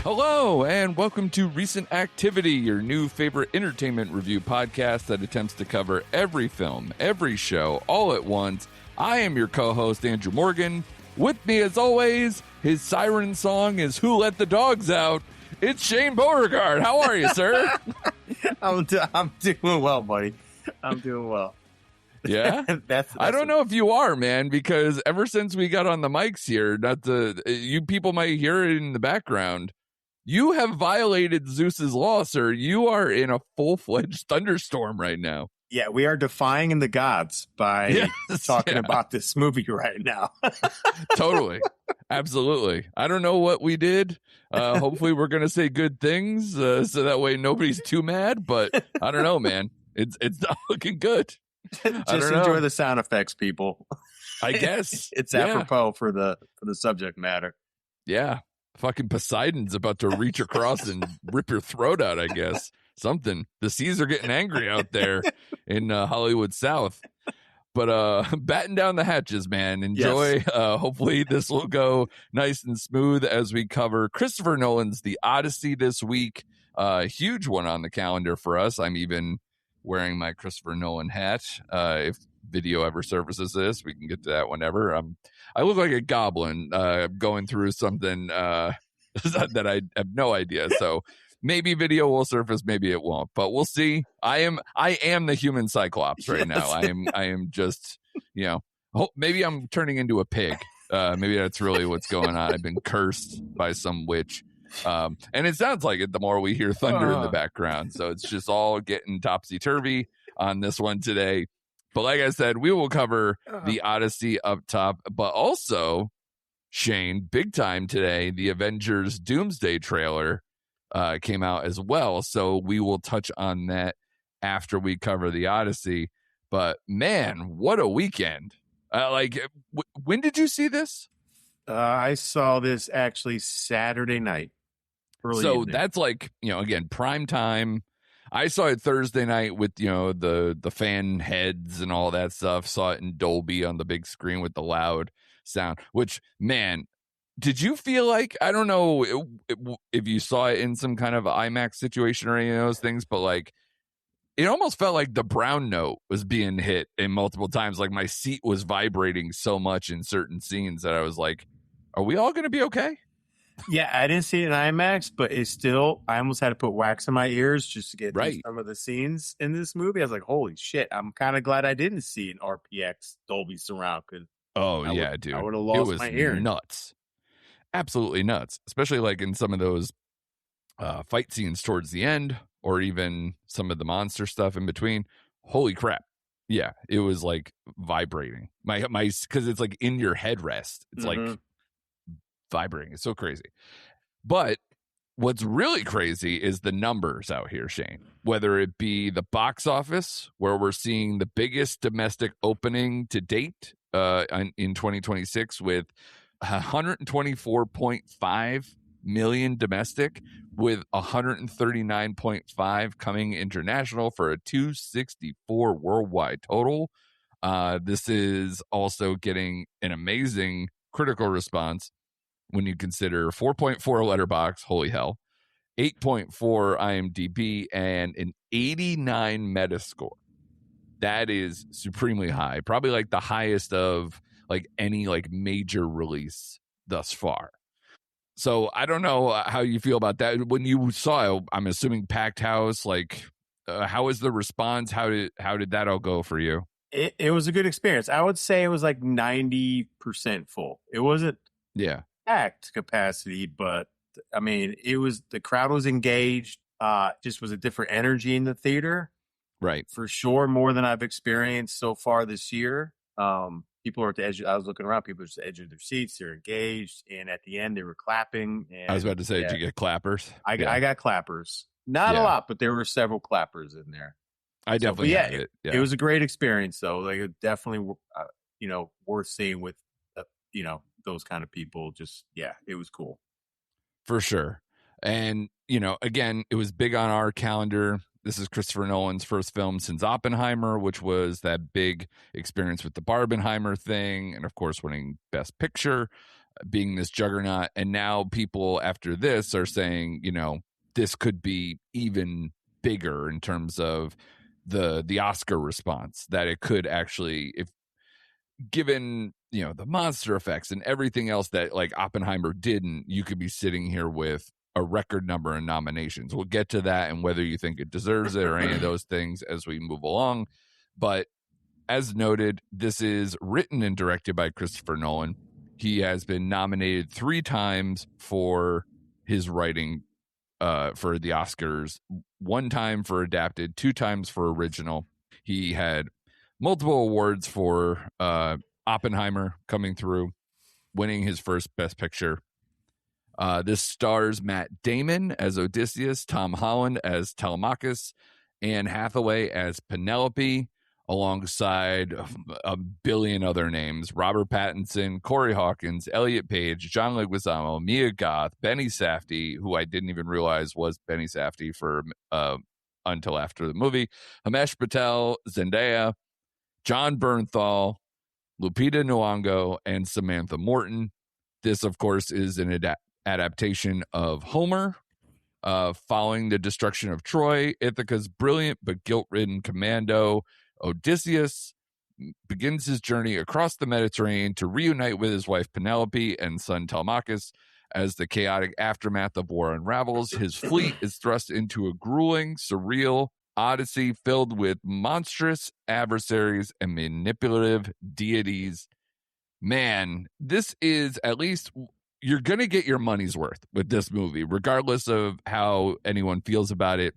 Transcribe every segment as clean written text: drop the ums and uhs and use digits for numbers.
Hello, and welcome to Recent Activity, your new favorite entertainment review podcast that attempts to cover every film, every show, all at once. I am your co-host, Andrew Morgan. With me, as always, his siren song is Who Let the Dogs Out? It's Shane Beauregard. How are you, sir? I'm doing well, buddy. I'm doing well. Yeah? I don't know if you are, man, because ever since we got on the mics here, you people might hear it in the background. You have violated Zeus's law, sir. You are in a full-fledged thunderstorm right now. Yeah, we are defying the gods by talking about this movie right now. Totally. Absolutely. I don't know what we did. Hopefully we're going to say good things so that way nobody's too mad, but I don't know, man. It's not looking good. Just enjoy the sound effects, people. I guess. It's apropos for the subject matter. Yeah. Fucking Poseidon's about to reach across and rip your throat out, I guess. Something. The seas are getting angry out there in Hollywood South. But batten down the hatches, man. Enjoy. Yes. Hopefully this will go nice and smooth as we cover Christopher Nolan's The Odyssey this week. Huge one on the calendar for us. I'm even wearing my Christopher Nolan hat. If video ever surfaces this, we can get to that whenever. I look like a goblin going through something that I have no idea. So maybe video will surface, maybe it won't, but we'll see. I am the human Cyclops right now. I am just, maybe I'm turning into a pig. Maybe that's really what's going on. I've been cursed by some witch. And it sounds like it the more we hear thunder in the background. So it's just all getting topsy-turvy on this one today. But like I said, we will cover The Odyssey up top, but also, Shane, big time today, the Avengers Doomsday trailer came out as well. So we will touch on that after we cover The Odyssey. But man, what a weekend. When did you see this? I saw this actually Saturday night. So evening. That's again, prime time. I saw it Thursday night with, the fan heads and all that stuff. Saw it in Dolby on the big screen with the loud sound, which, man, did you feel like, I don't know if you saw it in some kind of IMAX situation or any of those things, but it almost felt like the brown note was being hit in multiple times. Like my seat was vibrating so much in certain scenes that I was like, are we all going to be okay? Yeah, I didn't see it in IMAX, but I almost had to put wax in my ears just to get some of the scenes in this movie. I was like, holy shit, I'm kind of glad I didn't see an RPX Dolby Surround. Dude. I would have lost my hearing. Nuts. Absolutely nuts. Especially in some of those fight scenes towards the end, or even some of the monster stuff in between. Holy crap. Yeah, it was vibrating. My because it's in your headrest. It's vibrating. It's so crazy. But what's really crazy is the numbers out here, Shane. Whether it be the box office, where we're seeing the biggest domestic opening to date in 2026 with 124.5 million domestic, with 139.5 coming international for a 264 worldwide total. This is also getting an amazing critical response when you consider 4.4 Letterboxd, holy hell, 8.4 IMDb, and an 89 Metascore. That is supremely high, probably the highest of any major release thus far. So I don't know how you feel about that. When you saw it, I'm assuming packed house. How was the response? How did that all go for you? It was a good experience. I would say it was 90% full. It wasn't packed capacity, but I mean, the crowd was engaged. Just was a different energy in the theater, right? For sure, more than I've experienced so far this year. People are at the edge. I was looking around. People are at the edge of their seats. They're engaged, and at the end, they were clapping. And, I was about to say, did you get clappers? I got clappers. Not a lot, but there were several clappers in there. I definitely had it. Yeah. It was a great experience, though. Definitely, worth seeing with, those kind of people. Just, it was cool. For sure. And, again, it was big on our calendar. This is Christopher Nolan's first film since Oppenheimer, which was that big experience with the Barbenheimer thing, and of course winning Best Picture. being this juggernaut. And now people after this are saying, this could be even bigger in terms of the Oscar response, that it could actually, if given, the monster effects and everything else that like Oppenheimer didn't, you could be sitting here with a record number of nominations. We'll get to that and whether you think it deserves it or any of those things as we move along. But as noted, this is written and directed by Christopher Nolan. He has been nominated 3 times for his writing for the Oscars, 1 time for adapted, 2 times for original. He had multiple awards for Oppenheimer coming through, winning his first Best Picture. This stars Matt Damon as Odysseus, Tom Holland as Telemachus, Anne Hathaway as Penelope, alongside a billion other names: Robert Pattinson, Corey Hawkins, Elliot Page, John Leguizamo, Mia Goth, Benny Safdie, who I didn't even realize was Benny Safdie for until after the movie, Himesh Patel, Zendaya, John Bernthal, Lupita Nyong'o, and Samantha Morton. This, of course, is an adaptation of Homer, following the destruction of Troy. Ithaca's brilliant but guilt-ridden commando Odysseus begins his journey across the Mediterranean to reunite with his wife Penelope and son Telemachus. As the chaotic aftermath of war unravels, his fleet is thrust into a grueling, surreal Odyssey filled with monstrous adversaries and manipulative deities. Man, this is, at least you're going to get your money's worth with this movie, regardless of how anyone feels about it.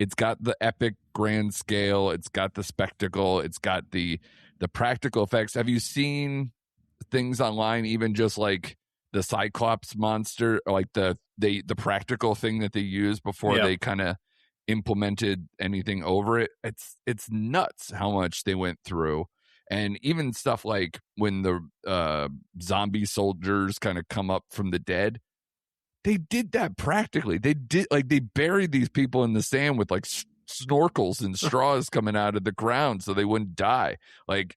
It's got the epic grand scale. It's got the spectacle. It's got the practical effects. Have you seen things online, even just like the Cyclops monster, or like the practical thing that they used before they kind of implemented anything over it? It's nuts how much they went through. And even stuff like when the zombie soldiers kind of come up from the dead, they did that practically. They buried these people in the sand with like snorkels and straws coming out of the ground so they wouldn't die. Like,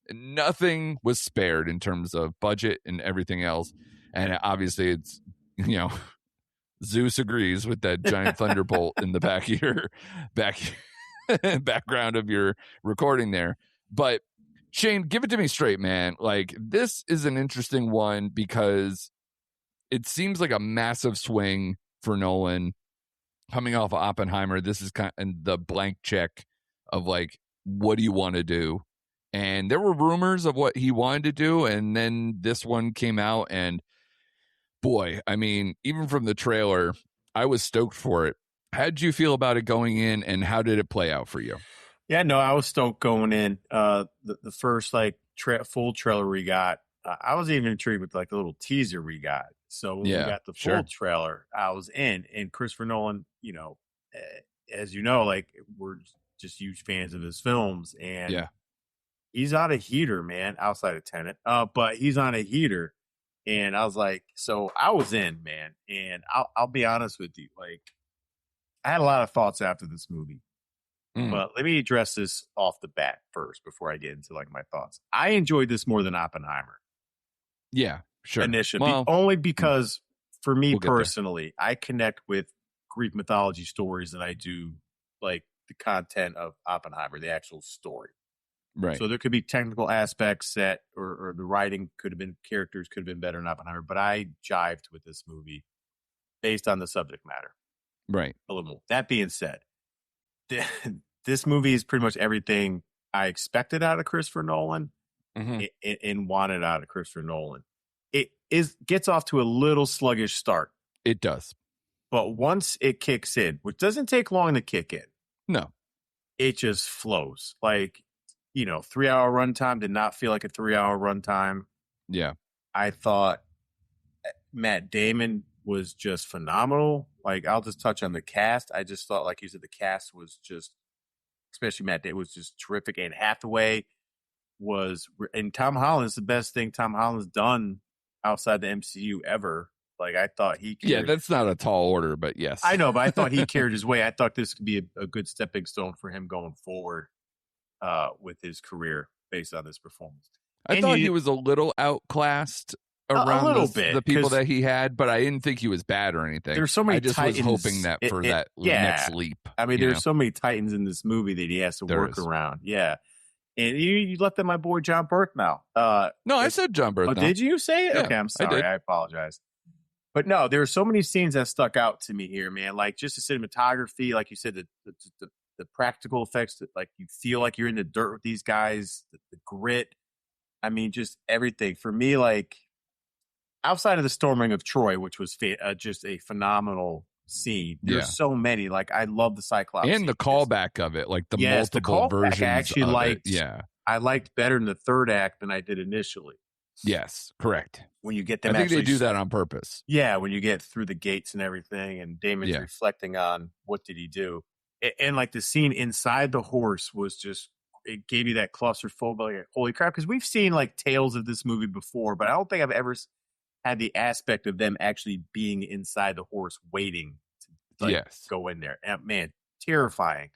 nothing was spared in terms of budget and everything else. And obviously it's, Zeus agrees with that giant thunderbolt in the back of your background of your recording there. But Shane, give it to me straight, man. Like, this is an interesting one because it seems like a massive swing for Nolan coming off of Oppenheimer. This is kind of the blank check of like, what do you want to do? And there were rumors of what he wanted to do. And then this one came out and boy, I mean, even from the trailer, I was stoked for it. How did you feel about it going in and how did it play out for you? Yeah, no, I was stoked going in. The first like full trailer we got, I was even intrigued with like the little teaser we got. So when we got the full trailer, I was in. And Christopher Nolan, as you know, like we're just huge fans of his films, and he's on a heater, man. Outside of Tenet, but he's on a heater, and I was like, so I was in, man. And I'll be honest with you, like I had a lot of thoughts after this movie. But let me address this off the bat first before I get into like my thoughts. I enjoyed this more than Oppenheimer. Yeah, sure. Initially, only because for me personally, I connect with Greek mythology stories than I do like the content of Oppenheimer, the actual story. Right. So there could be technical aspects that, or the writing characters could have been better in Oppenheimer, but I jived with this movie based on the subject matter. Right. A little more. That being said, this movie is pretty much everything I expected out of Christopher Nolan and wanted out of Christopher Nolan. It gets off to a little sluggish start. It does. But once it kicks in, which doesn't take long to kick in. No. It just flows. Like, 3-hour runtime did not feel like a 3-hour runtime. Yeah. I thought Matt Damon was just phenomenal. Like, I'll just touch on the cast. I just thought, like you said, the cast was just, especially Matt Damon, was just terrific. And Hathaway and Tom Holland's the best thing Tom Holland's done outside the MCU ever. Like, I thought he carried, yeah, that's not a tall order, but yes. I know, but I thought he carried his way. I thought this could be a good stepping stone for him going forward with his career based on this performance. I thought he was a little outclassed around little bit, the people that he had, but I didn't think he was bad or anything. There's so many I just Titans, was hoping that for that next leap. I mean, there's so many Titans in this movie that he has to work around. Yeah. And you left in my boy John Berthmel. No, I said John Berthmel. Oh, did you say it? Yeah, okay, I'm sorry. I apologize. But no, there are so many scenes that stuck out to me here, man. Like just the cinematography, like you said, the practical effects that like you feel like you're in the dirt with these guys, the grit. I mean, just everything for me. Like outside of the storming of Troy, which was just a phenomenal scene. There's so many. Like I love the Cyclops and scene. the callback of it, like the multiple versions. I actually liked. I liked better in the third act than I did initially. Yes, correct. When you get them, I think they do that on purpose. Yeah, when you get through the gates and everything, and Damon's reflecting on what did he do, and like the scene inside the horse was just, it gave you that claustrophobia. Like, holy crap! Because we've seen like tales of this movie before, but I don't think I've ever had the aspect of them actually being inside the horse waiting to go in there. And man, terrifying.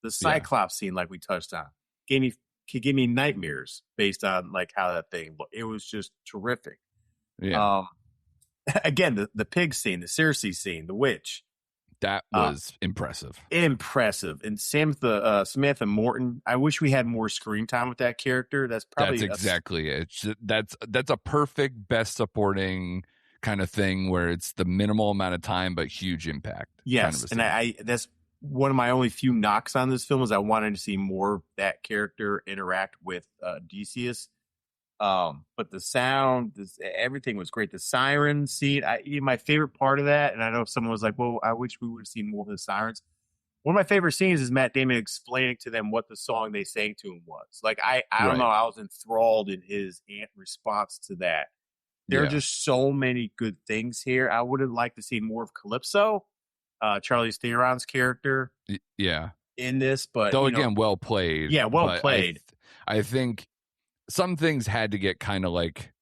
The Cyclops scene, like we touched on, gave me nightmares based on like how that thing looked. It was just terrific. Yeah. Again, the pig scene, the Circe scene, the witch. That was impressive. Impressive. And Samantha Morton, I wish we had more screen time with that character. That's exactly it. That's a perfect best supporting kind of thing where it's the minimal amount of time but huge impact. Yes, and I that's one of my only few knocks on this film is I wanted to see more of that character interact with Odysseus. But the sound, everything was great. The siren scene, my favorite part of that, and I know someone was like, well, I wish we would have seen more of the sirens. One of my favorite scenes is Matt Damon explaining to them what the song they sang to him was. Like, I don't know, I was enthralled in his response to that. There are just so many good things here. I would have liked to see more of Calypso, Charlize Theron's character. In this, but though again, well played. Yeah, well played. I think some things had to get kind of like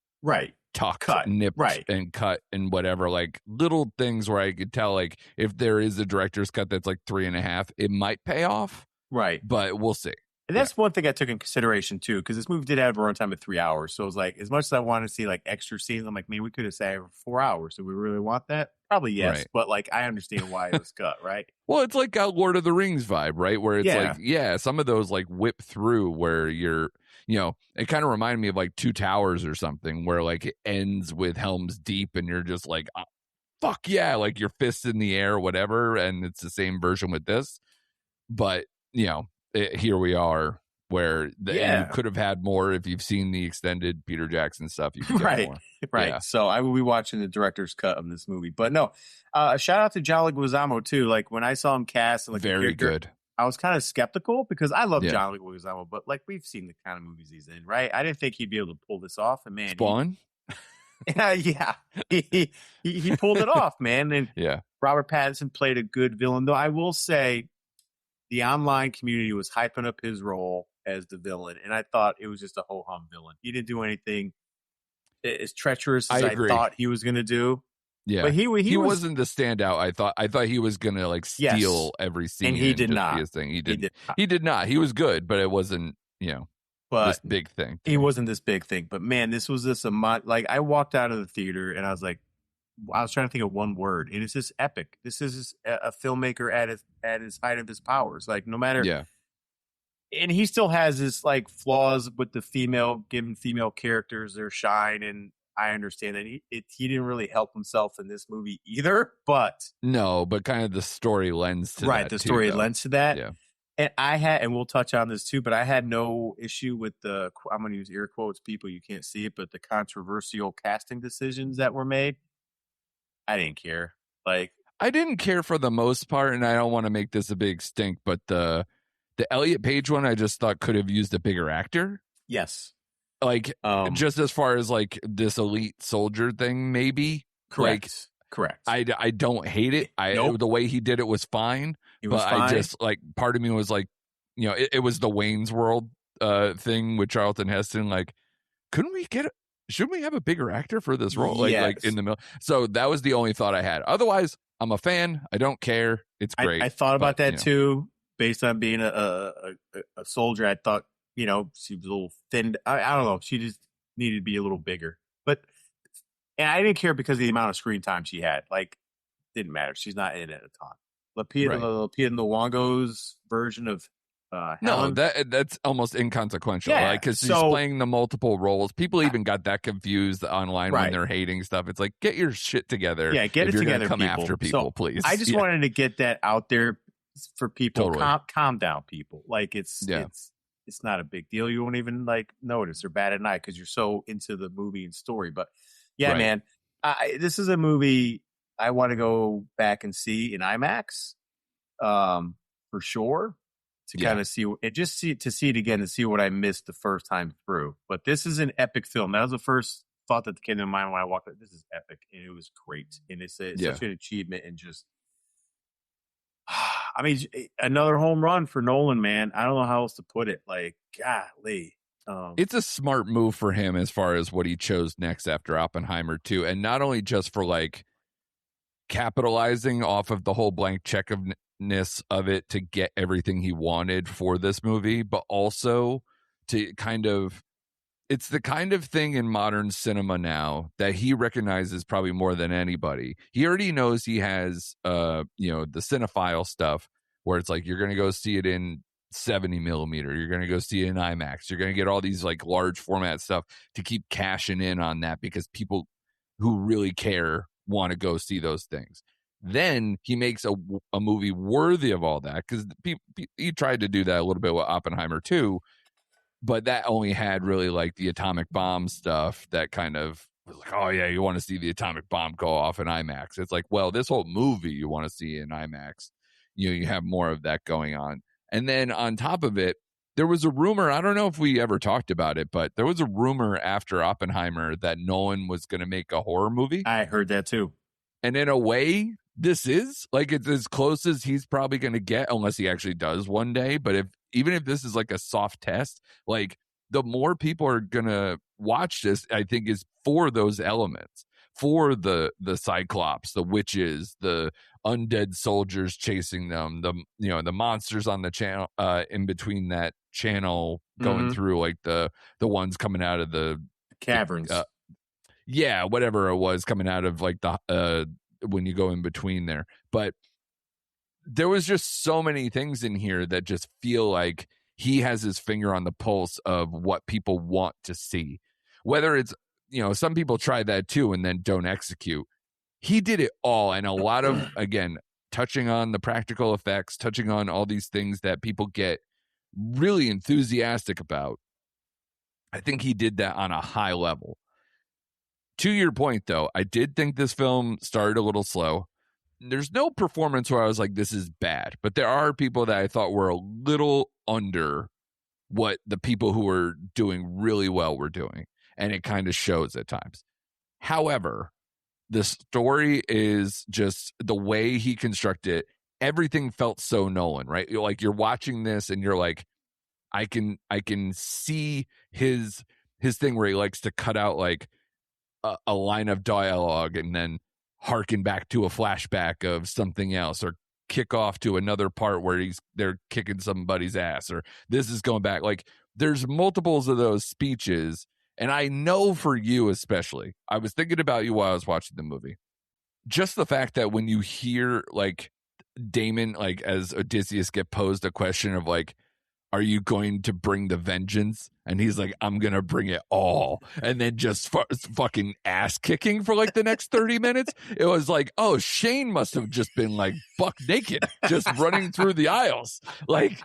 tucked, nipped, and cut and whatever. Like little things where I could tell, like if there is a director's cut that's like 3.5, it might pay off. Right, but we'll see. And that's one thing I took in consideration too, because this movie did have a runtime of 3 hours. So it was like, as much as I wanted to see like extra scenes, I'm like, man, we could have saved 4 hours. Do we really want that? Probably yes, but like I understand why it was cut, right? Well, it's like a Lord of the Rings vibe, right? Where it's like, some of those like whip through where you're, it kind of reminded me of like Two Towers or something, where like it ends with Helm's Deep, and you're just like, oh, fuck yeah, like your fists in the air, whatever. And it's the same version with this, but here we are, where you could have had more if you've seen the extended Peter Jackson stuff. You could get more. Right. Yeah. So I will be watching the director's cut of this movie. But no, shout out to John Leguizamo too. Like when I saw him cast, like very good. I was kind of skeptical because I love John Leguizamo, but like we've seen the kind of movies he's in, right? I didn't think he'd be able to pull this off. And man, Spawn. He pulled it off, man. And Robert Pattinson played a good villain, though I will say the online community was hyping up his role as the villain, and I thought it was just a ho-hum villain. He didn't do anything as treacherous as I thought he was going to do. Yeah, but he wasn't the standout. I thought he was going to like steal every scene, and he did not. He did not. He was good, but it wasn't this big thing. He wasn't this big thing. But man, this was just like I walked out of the theater and I was like, I was trying to think of one word, and it's just epic. This is a filmmaker at his height of his powers. Like no matter, and he still has his like flaws with the giving female characters their shine, and I understand that he didn't really help himself in this movie either. But kind of the story lends to that. The story lends to that. Yeah. And we'll touch on this too, but I had no issue with I'm going to use air quotes, people, you can't see it, but the controversial casting decisions that were made. I didn't care. Like, I didn't care for the most part, and I don't want to make this a big stink, but the Elliot Page one, I just thought could have used a bigger actor. Yes. Like, just as far as like this elite soldier thing, maybe. Correct. Like, correct. I don't hate it. The way he did it was fine. I just like, part of me was like, it was the Wayne's World thing with Charlton Heston. Like, shouldn't we have a bigger actor for this role? Like in the middle. So that was the only thought I had. Otherwise, I'm a fan. I don't care. It's great. I thought about that too, based on being a soldier. I thought, she was a little thin. I don't know. She just needed to be a little bigger. But And I didn't care because of the amount of screen time she had. Like, didn't matter. She's not in it a ton. Lupita Nyong'o's version of Helen. No, that's almost inconsequential. Yeah, like, because she's playing the multiple roles. People even got that confused online when they're hating stuff. It's like, get your shit together. Yeah, get it together. Come people. after people, please. I just wanted to get that out there for people. Totally. Calm down, people. Like, it's not a big deal. You won't even like notice or bat an eye because you're so into the movie and story. But yeah, man, this is a movie I want to go back and see in IMAX, for sure. To kind of see it, to see it again and see what I missed the first time through. But this is an epic film. That was the first thought that came to mind when I walked out. This is epic, and it was great, and it's such an achievement. And just, I mean, another home run for Nolan, man. I don't know how else to put it. Like, golly. It's a smart move for him as far as what he chose next after Oppenheimer too, and not only just for like capitalizing off of the whole blank checkness of it to get everything he wanted for this movie, but also to kind of, it's the kind of thing in modern cinema now that he recognizes probably more than anybody. He already knows he has the cinephile stuff where it's like, you're going to go see it in 70 millimeter, you're going to go see it in IMAX, you're going to get all these like large format stuff to keep cashing in on that because people who really care want to go see those things. Then he makes a movie worthy of all that, because he tried to do that a little bit with Oppenheimer too, but that only had really like the atomic bomb stuff that kind of was like, oh yeah, you want to see the atomic bomb go off in IMAX. It's like, well, this whole movie you want to see in IMAX. You have more of that going on. And then on top of it, there was a rumor, I don't know if we ever talked about it, but there was a rumor after Oppenheimer that Nolan was going to make a horror movie. I heard that too. And in a way, this is like, it's as close as he's probably going to get, unless he actually does one day. But even if this is like a soft test, like the more people are going to watch this, I think, is for those elements, for the Cyclops, the witches, the undead soldiers chasing them, the monsters on the channel, in between that channel going through, like the ones coming out of the caverns. Whatever it was coming out of like the when you go in between there. But there was just so many things in here that just feel like he has his finger on the pulse of what people want to see. Whether it's, some people try that too and then don't execute. He did it all. And a lot of, again, touching on the practical effects, touching on all these things that people get really enthusiastic about. I think he did that on a high level. To your point, though, I did think this film started a little slow. There's no performance where I was like, this is bad. But there are people that I thought were a little under what the people who were doing really well were doing. And it kind of shows at times. However, the story is just the way he constructed it. Everything felt so Nolan, right? You're watching this and you're like, I can see his thing where he likes to cut out like a line of dialogue and then harken back to a flashback of something else, or kick off to another part where they're kicking somebody's ass, or this is going back. Like, there's multiples of those speeches. And I know for you especially, I was thinking about you while I was watching the movie. Just the fact that when you hear like Damon, like as Odysseus, get posed a question of like, are you going to bring the vengeance? And he's like, I'm going to bring it all. And then just fucking ass kicking for like the next 30 minutes. It was like, oh, Shane must have just been like buck naked, just running through the aisles. Like,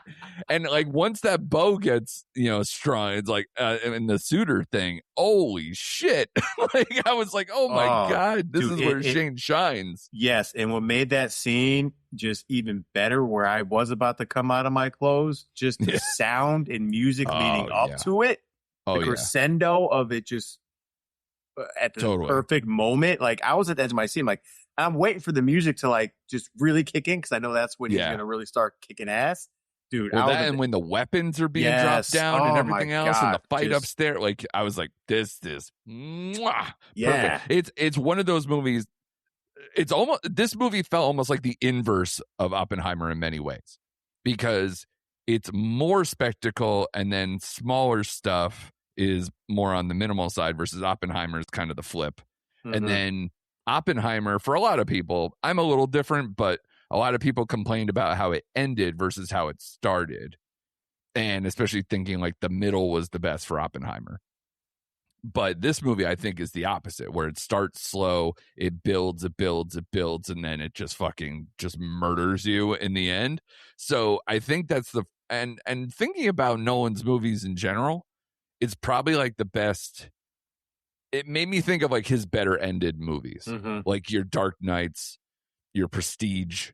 and like once that bow gets, strong, it's like, in the suitor thing, holy shit. Like, I was like, oh my God, this is where Shane shines. Yes. And what made that scene just even better, where I was about to come out of my clothes, just the sound and music leading up to it, the crescendo of it, just at the perfect moment. Like, I was at the edge of my seat, like, I'm waiting for the music to like just really kick in, because I know that's when he's gonna really start kicking ass, dude. And when the weapons are being dropped down and everything else, and the fight upstairs, like, I was like, this mwah, perfect. It's one of those movies. It's almost, this movie felt almost like the inverse of Oppenheimer in many ways, because it's more spectacle and then smaller stuff is more on the minimal side, versus Oppenheimer is kind of the flip. And then Oppenheimer, for a lot of people, I'm a little different, but a lot of people complained about how it ended versus how it started. And especially thinking like the middle was the best for Oppenheimer. But this movie, I think, is the opposite, where it starts slow, it builds, and then it just fucking just murders you in the end. So I think that's and thinking about Nolan's movies in general, it's probably like the best. It made me think of like his better ended movies, like your Dark Knights, your Prestige,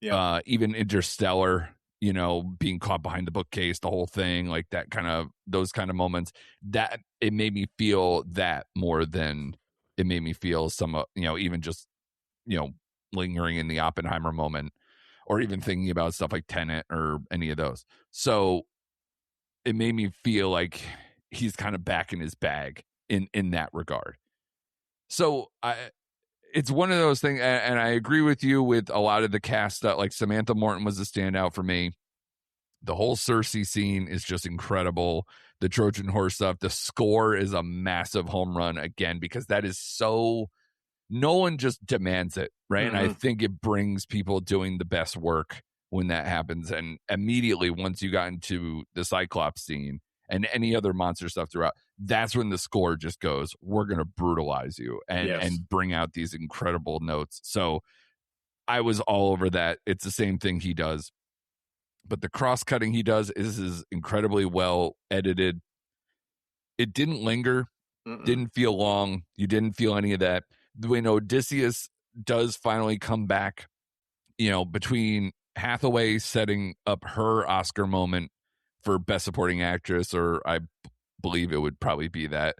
even Interstellar. You know, being caught behind the bookcase, the whole thing, like that kind of, those kind of moments, that it made me feel that more than it made me feel some, even just, lingering in the Oppenheimer moment, or even thinking about stuff like Tenet or any of those. So it made me feel like he's kind of back in his bag in that regard. So it's one of those things, and I agree with you with a lot of the cast stuff. Like Samantha Morton was a standout for me. The whole Cersei scene is just incredible. The Trojan horse stuff, the score is a massive home run again, because that is so, Nolan just demands it, right? And I think it brings people doing the best work when that happens. And immediately once you got into the Cyclops scene and any other monster stuff throughout, that's when the score just goes, we're going to brutalize you and bring out these incredible notes. So I was all over that. It's the same thing he does, but the cross-cutting he does is incredibly well edited. It didn't linger, didn't feel long. You didn't feel any of that. When Odysseus does finally come back, between Hathaway setting up her Oscar moment for Best Supporting Actress, or I believe it would probably be that,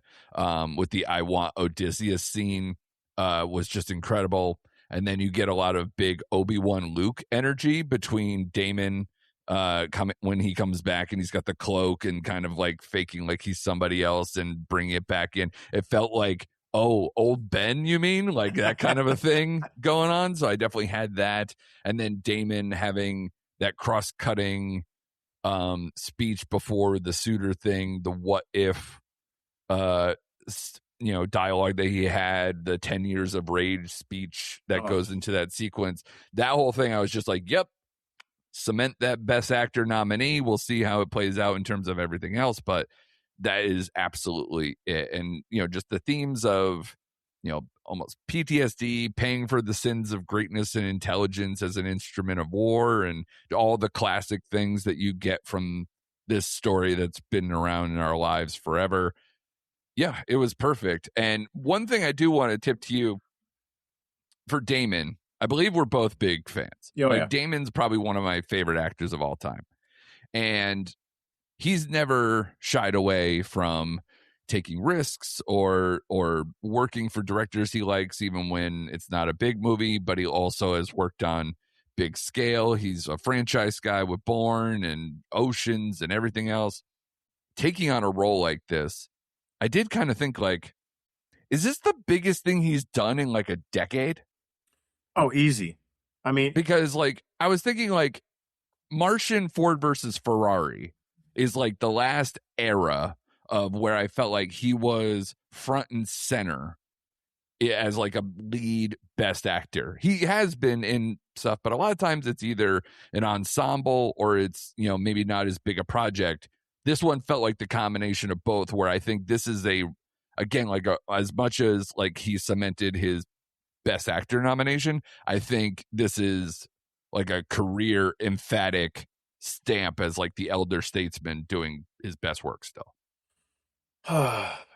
with the I Want Odysseus scene, was just incredible. And then you get a lot of big Obi-Wan Luke energy between Damon when he comes back and he's got the cloak and kind of like faking like he's somebody else and bringing it back in. It felt like, oh, old Ben, you mean? Like that kind of a thing going on. So I definitely had that. And then Damon having that cross-cutting speech before the suitor thing, the what if dialogue that he had, the 10 years of rage speech that goes into that sequence, that whole thing, I was just like, yep, cement that best actor nominee. We'll see how it plays out in terms of everything else, but that is absolutely it. And just the themes of almost PTSD, paying for the sins of greatness and intelligence as an instrument of war, and all the classic things that you get from this story that's been around in our lives forever. Yeah, it was perfect. And one thing I do want to tip to you for Damon, I believe we're both big fans. Damon's probably one of my favorite actors of all time. And he's never shied away from taking risks or working for directors he likes, even when it's not a big movie, but he also has worked on big scale. He's a franchise guy with Bourne and Oceans and everything else. Taking on a role like this, I did kind of think like, is this the biggest thing he's done in like a decade? Oh, easy. I mean, because like I was thinking like Martian Ford versus Ferrari is like the last era of where I felt like he was front and center as like a lead best actor. He has been in stuff, but a lot of times it's either an ensemble or it's, maybe not as big a project. This one felt like the combination of both, where I think this is as much as like he cemented his best actor nomination, I think this is like a career emphatic stamp as like the elder statesman doing his best work still.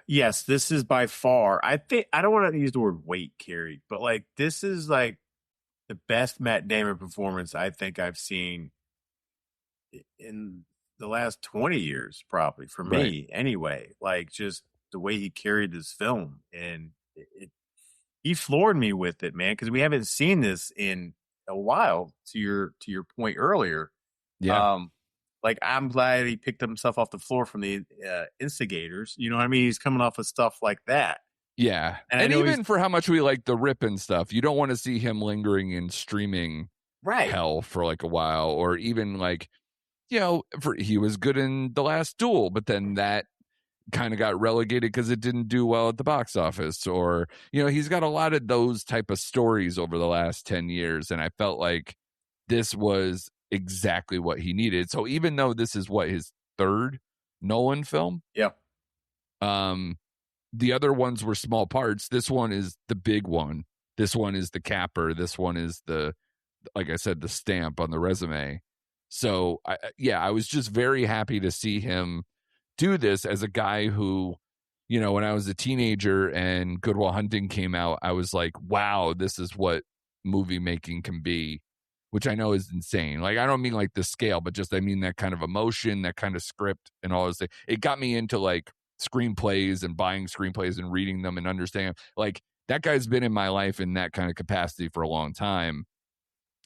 Yes, this is by far, I think, I don't want to use the word weight carried, but like this is like the best Matt Damon performance I think I've seen in the last 20 years, probably, for me anyway. Like just the way he carried this film, and he floored me with it, man, because we haven't seen this in a while, to your point earlier. Like, I'm glad he picked himself off the floor from the instigators. You know what I mean? He's coming off of stuff like that. Yeah. And even for how much we like the Rip and stuff, you don't want to see him lingering in streaming hell for like a while, or even like, he was good in The Last Duel, but then that kind of got relegated because it didn't do well at the box office, or, you know, he's got a lot of those type of stories over the last 10 years. And I felt like this was exactly what he needed. So even though this is his third Nolan film, the other ones were small parts. This one is the big one. This one is the capper. This one is like I said, the stamp on the resume. So I was just very happy to see him do this as a guy who, you know, when I was a teenager and Good Will Hunting came out, I was like, wow, this is what movie making can be, which I know is insane. Like, I don't mean like the scale, but just, I mean, that kind of emotion, that kind of script and all this thing. It got me into like screenplays and buying screenplays and reading them and understanding. Like, that guy's been in my life in that kind of capacity for a long time.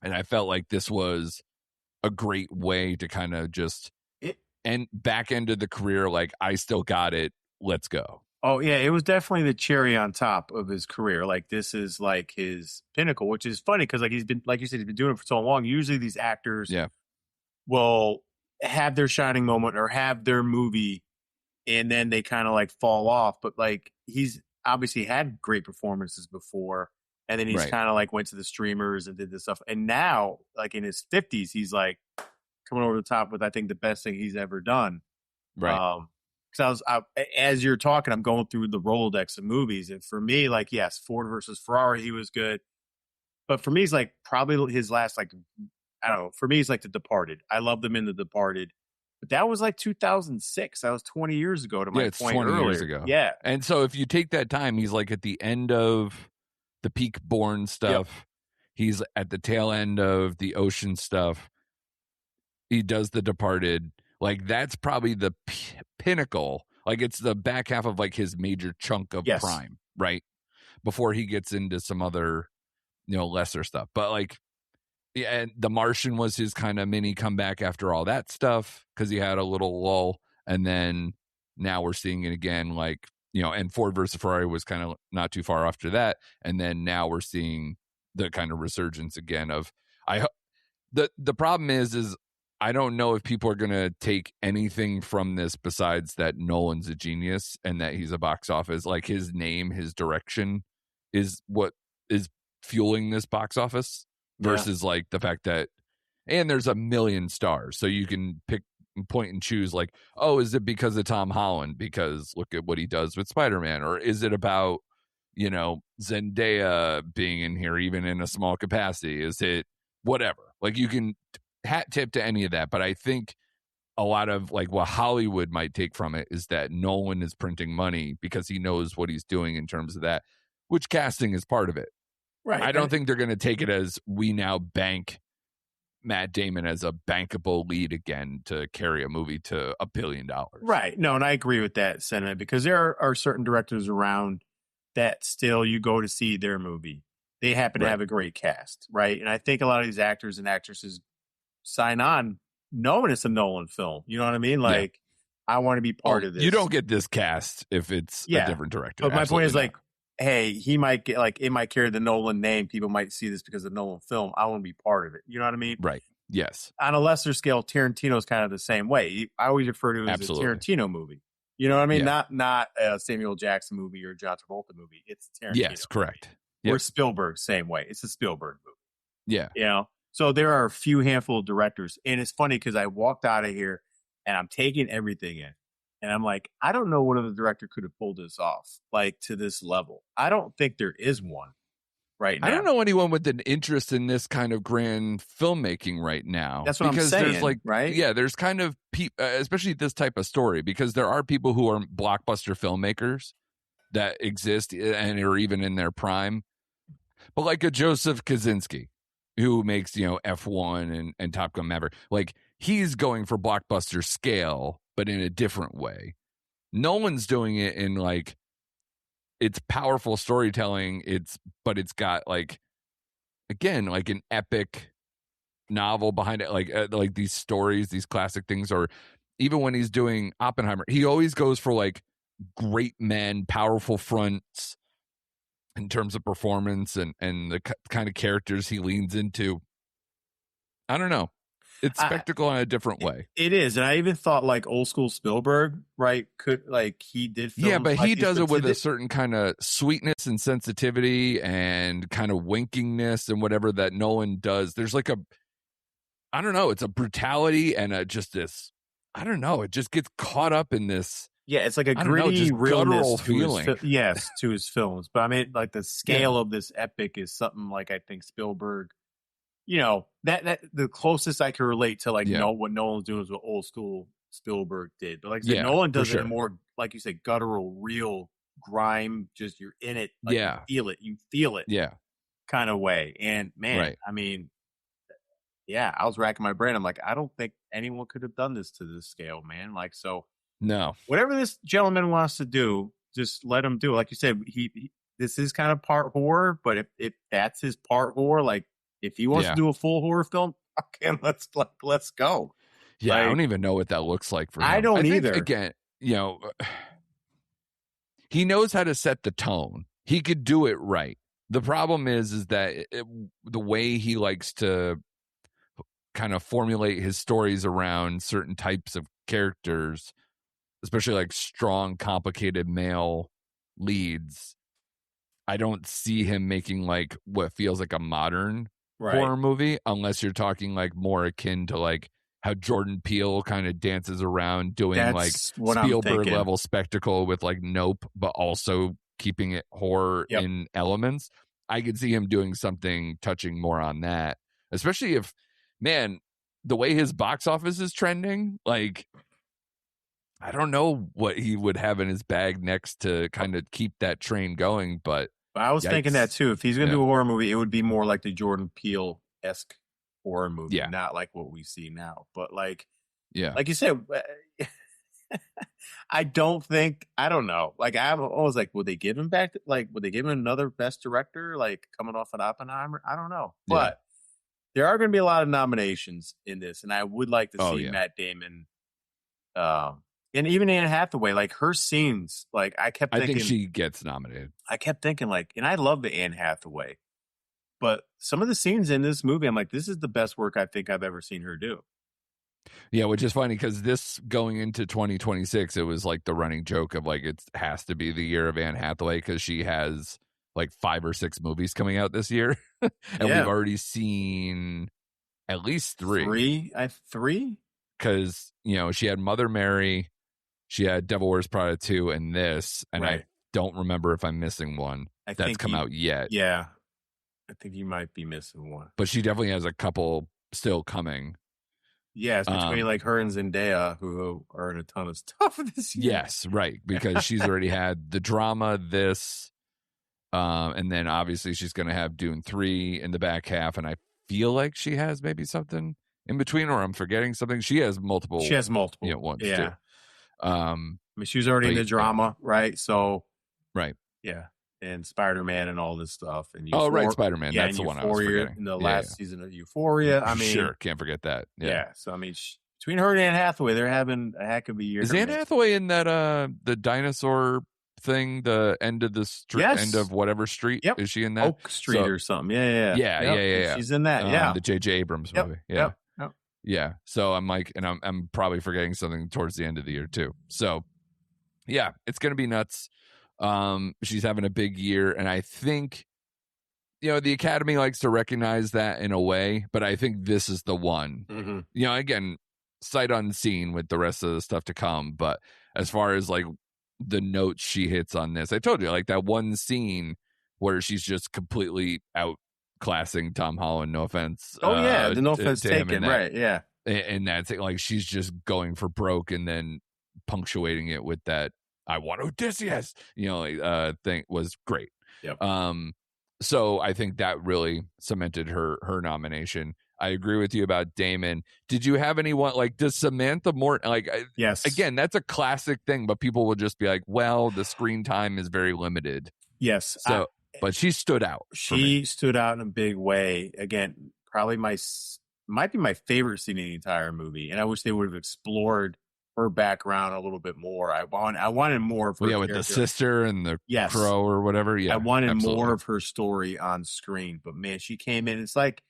And I felt like this was a great way to kind of just and back end of the career. Like, I still got it. Let's go. Oh yeah, it was definitely the cherry on top of his career. Like, this is like his pinnacle, which is funny because, like, he's been, like you said, he's been doing it for so long. Usually these actors will have their shining moment or have their movie and then they kind of like fall off. But like, he's obviously had great performances before, and then he's kind of like went to the streamers and did this stuff. And now, like in his 50s, he's like coming over the top with, I think, the best thing he's ever done. Right. Because as you're talking, I'm going through the Rolodex of movies, and for me, like, yes, Ford versus Ferrari, he was good, but for me, he's like probably his last, like, I don't know. For me, he's like The Departed. I loved him in The Departed, but that was like 2006. That was 20 years ago. To my point 20 earlier. Years ago. Yeah, and so if you take that time, he's like at the end of the peak Bourne stuff. Yep. He's at the tail end of the Ocean stuff. He does The Departed. Like, that's probably the pinnacle. Like, it's the back half of like his major chunk of prime, right? Before he gets into some other, you know, lesser stuff. But like, yeah, and The Martian was his kind of mini comeback after all that stuff, because he had a little lull, and then now we're seeing it again. Like, you know, and Ford versus Ferrari was kind of not too far after that, and then now we're seeing the kind of resurgence again of the problem is I don't know if people are going to take anything from this besides that Nolan's a genius and that he's a box office. Like, his name, his direction is what is fueling this box office versus like the fact that, and there's a million stars. So you can pick, point and choose, like, oh, is it because of Tom Holland? Because look at what he does with Spider-Man. Or is it about, you know, Zendaya being in here, even in a small capacity? Is it whatever? Like, you can hat tip to any of that, but I think a lot of like what Hollywood might take from it is that Nolan is printing money because he knows what he's doing in terms of that, which casting is part of it. Right. I don't think they're going to take it as we now bank Matt Damon as a bankable lead again to carry a movie to $1 billion. Right. No, and I agree with that sentiment, because there are certain directors around that still you go to see their movie. They happen to have a great cast, right? And I think a lot of these actors and actresses sign on knowing it's a Nolan film. You know what I mean? Like, I want to be part of this. You don't get this cast if it's a different director. But my point is, like, hey, he might get, like, it might carry the Nolan name. People might see this because of the Nolan film. I want to be part of it. You know what I mean? Right. Yes. On a lesser scale, Tarantino's kind of the same way. I always refer to it as a Tarantino movie. You know what I mean? Not a Samuel Jackson movie or a John Travolta movie. It's a Tarantino. Yes, correct. Or Spielberg, same way. It's a Spielberg movie. Yeah. You know? So there are a few handful of directors. And it's funny because I walked out of here and I'm taking everything in. And I'm like, I don't know what other director could have pulled this off, like, to this level. I don't think there is one right now. I don't know anyone with an interest in this kind of grand filmmaking right now. That's what I'm saying, there's like, right? Yeah, there's kind of, especially this type of story, because there are people who are blockbuster filmmakers that exist and are even in their prime. But like a Joseph Kosinski, who makes, you know, F1 and Top Gun Maverick, like, he's going for blockbuster scale, but in a different way. Nolan's doing it in like, it's powerful storytelling. But it's got like, again, like an epic novel behind it, like these stories, these classic things. Or even when he's doing Oppenheimer, he always goes for like great men, powerful fronts in terms of performance and the kind of characters he leans into. I don't know. It's spectacle in a different way. It is, and I even thought like old school Spielberg, right? Could like he did films. Yeah, but like he these, does but it with today- a certain kind of sweetness and sensitivity and kind of winkingness and whatever that Nolan does. There's like I don't know, it's a brutality and just this, I don't know, it just gets caught up in this. Yeah, it's like a gritty realness feeling. To his films. But I mean, like the scale of this epic is something like I think Spielberg, you know, that the closest I can relate to like what Nolan's doing is what old school Spielberg did. But like I said, Nolan does it in more, like you said, guttural, real grime, just you're in it. Like you feel it. Yeah. Kind of way. And man, I mean, yeah, I was racking my brain. I'm like, I don't think anyone could have done this to this scale, man. Like, so no, whatever this gentleman wants to do, just let him do it. Like you said, he this is kind of part horror, but if that's his part horror, like if he wants to do a full horror film, okay, let's go. Yeah, I don't even know what that looks like for him. I don't either. Again, you know, he knows how to set the tone. He could do it right. The problem is that the way he likes to kind of formulate his stories around certain types of characters, especially like strong, complicated male leads, I don't see him making like what feels like a modern horror movie, unless you're talking like more akin to like how Jordan Peele kind of dances around doing like Spielberg level spectacle with like Nope, but also keeping it horror in elements. I could see him doing something touching more on that, especially if, man, the way his box office is trending, like, I don't know what he would have in his bag next to kind of keep that train going, but I was thinking that too. If he's going to do a horror movie, it would be more like the Jordan Peele-esque horror movie, not like what we see now. But like you said, I don't know. Like I was like, would they give him back? Like, would they give him another Best Director? Like coming off an Oppenheimer? I don't know, but there are going to be a lot of nominations in this, and I would like to see Matt Damon, and even Anne Hathaway. Like her scenes, like I think she gets nominated. I kept thinking like, and I love the Anne Hathaway, but some of the scenes in this movie, I'm like, this is the best work I think I've ever seen her do. Yeah, which is funny because this going into 2026, it was like the running joke of like it has to be the year of Anne Hathaway because she has like 5 or 6 movies coming out this year, and we've already seen at least 3. Three? Because you know she had Mother Mary, she had Devil Wears Prada 2, and this, and I don't remember if I'm missing one that's come out yet. Yeah, I think you might be missing one, but she definitely has a couple still coming. Yes, between like her and Zendaya, who are in a ton of stuff this year. Yes, right, because she's already had the drama, this, and then obviously she's going to have Dune 3 in the back half, and I feel like she has maybe something in between, or I'm forgetting something. She has multiple. Ones too. I mean, she was already in the drama, right? So, yeah. And Spider-Man and all this stuff. And Spider-Man. That's the one I was forgetting. In the last season of Euphoria. I mean, sure, can't forget that. Yeah. So I mean, between her and Anne Hathaway, they're having a heck of a year. Is Anne Hathaway in that the dinosaur thing? The end of the end of whatever street? Yep. Is she in that? Oak Street or something? Yeah. She's in that. The J.J. Abrams movie. Yeah. So I'm like, and I'm probably forgetting something towards the end of the year too. So yeah, it's gonna be nuts. She's having a big year, and I think the Academy likes to recognize that in a way, but I think this is the one. Mm-hmm. Again, sight unseen with the rest of the stuff to come, but as far as like the notes she hits on this, I told you, like that one scene where she's just completely outclassing Tom Holland. No offense. The no offense taken, right? Yeah, and that's it. Like she's just going for broke, and then punctuating it with that "I want Odysseus," thing was great. Yep. So I think that really cemented her nomination. I agree with you about Damon. Did you have anyone like? Does Samantha Morton like? Yes. Again, that's a classic thing, but people will just be like, "Well, the screen time is very limited." Yes. So, but she stood out. She stood out in a big way. Again, probably might be my favorite scene in the entire movie, and I wish they would have explored her background a little bit more. I wanted more of her. Yeah, with the sister and the crow or whatever. Yeah, I wanted more of her story on screen. But man, she came in. It's like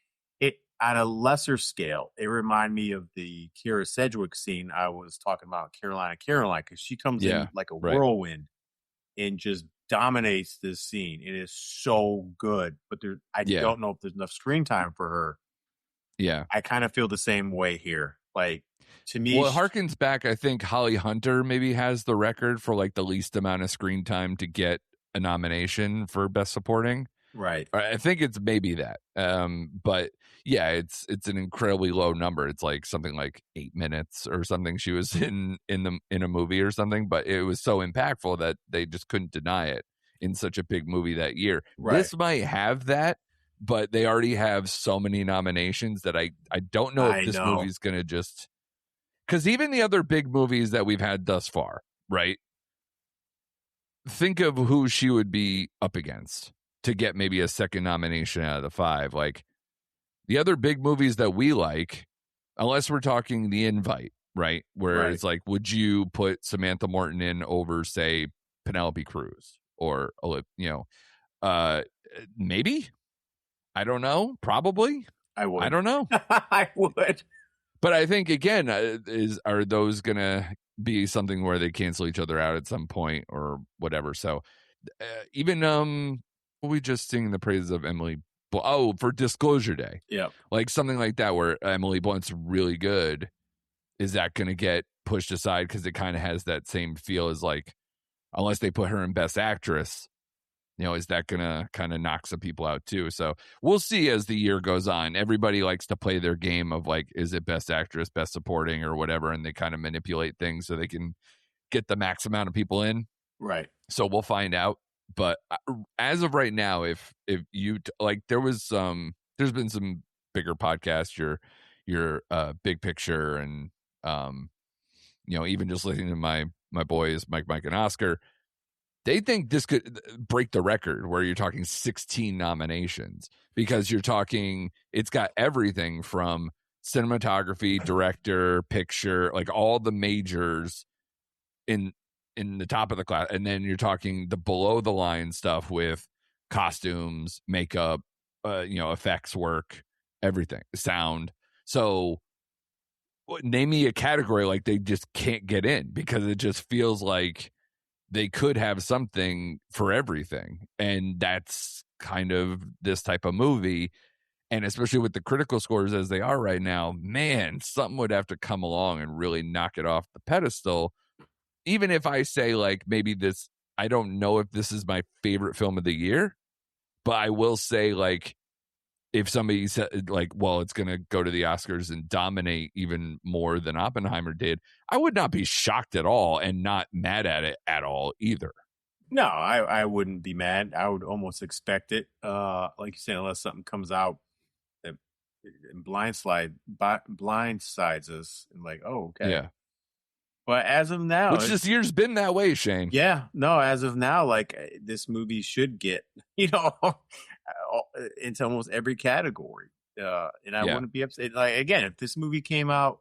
at a lesser scale, it reminded me of the Kira Sedgwick scene I was talking about, Caroline, because she comes in like a whirlwind and just dominates this scene. It is so good, but I don't know if there's enough screen time for her. Yeah. I kind of feel the same way here. Like, to me, well, it harkens back. I think Holly Hunter maybe has the record for like the least amount of screen time to get a nomination for Best Supporting. Right. I think it's maybe that. But yeah, it's an incredibly low number. It's like something like 8 minutes or something she was in a movie or something, but it was so impactful that they just couldn't deny it in such a big movie that year. Right. This might have that, but they already have so many nominations that I don't know if this movie's going to just, because even the other big movies that we've had thus far, right? Think of who she would be up against to get maybe a second nomination out of the 5. Like the other big movies that we like, unless we're talking The Invite, right? Where it's like, would you put Samantha Morton in over, say, Penelope Cruz or, maybe? I don't know. Probably. I would. I don't know. I would. But I think, again, are those going to be something where they cancel each other out at some point or whatever? So even we just sing the praises of Emily. For Disclosure Day. Yeah. Like something like that where Emily Blunt's really good. Is that going to get pushed aside because it kind of has that same feel as like, unless they put her in Best Actress, is that going to kind of knock some people out too? So we'll see as the year goes on. Everybody likes to play their game of like, is it Best Actress, Best Supporting or whatever? And they kind of manipulate things so they can get the max amount of people in. Right. So we'll find out. But as of right now, if you like, there's been some bigger podcasts, your Big Picture and, even just listening to my boys, Mike, and Oscar, they think this could break the record where you're talking 16 nominations because it's got everything from cinematography, director, picture, like all the majors in the top of the class. And then you're talking the below the line stuff with costumes, makeup, effects work, everything, sound. So name me a category like they just can't get in because it just feels like they could have something for everything. And that's kind of this type of movie. And especially with the critical scores as they are right now, man, something would have to come along and really knock it off the pedestal. Even if I say like maybe this, I don't know if this is my favorite film of the year, but I will say like if somebody said like, well, it's going to go to the Oscars and dominate even more than Oppenheimer did, I would not be shocked at all and not mad at it at all either. No, I wouldn't be mad. I would almost expect it. Like you said, unless something comes out that blindsides us and like, oh, okay. Yeah. But as of now, which this year's been that way, Shane. Yeah, no. As of now, like this movie should get into almost every category, and I wouldn't be upset. Like again, if this movie came out,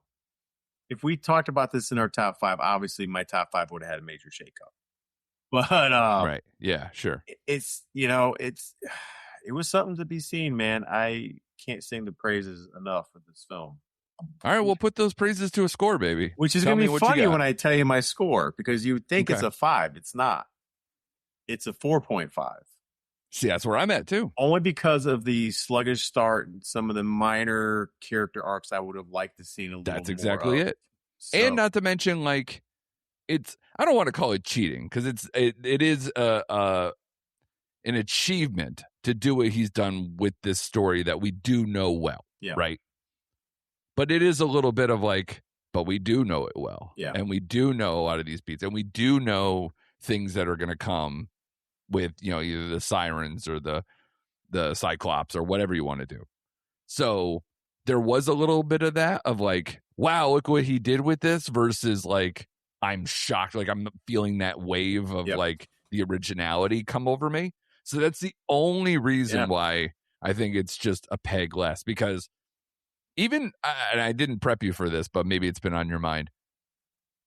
if we talked about this in our top 5, obviously my top 5 would have had a major shakeup. But right, yeah, sure. It was something to be seen, man. I can't sing the praises enough of this film. All right, we'll put those praises to a score, baby. Which is going to be funny when I tell you my score, because you would think it's a 5. It's not. It's a 4.5. See, that's where I'm at, too. Only because of the sluggish start and some of the minor character arcs I would have liked to see a little more. That's exactly it. So, and not to mention, like, I don't want to call it cheating, because it is an achievement to do what he's done with this story that we do know well, right? But it is a little bit of like, but we do know it well. Yeah. And we do know a lot of these beats. And we do know things that are going to come with, either the sirens or the Cyclops or whatever you want to do. So there was a little bit of that of like, wow, look what he did with this versus like, I'm shocked. Like I'm feeling that wave of like the originality come over me. So that's the only reason why I think it's just a peg less, because even, and I didn't prep you for this, but maybe it's been on your mind,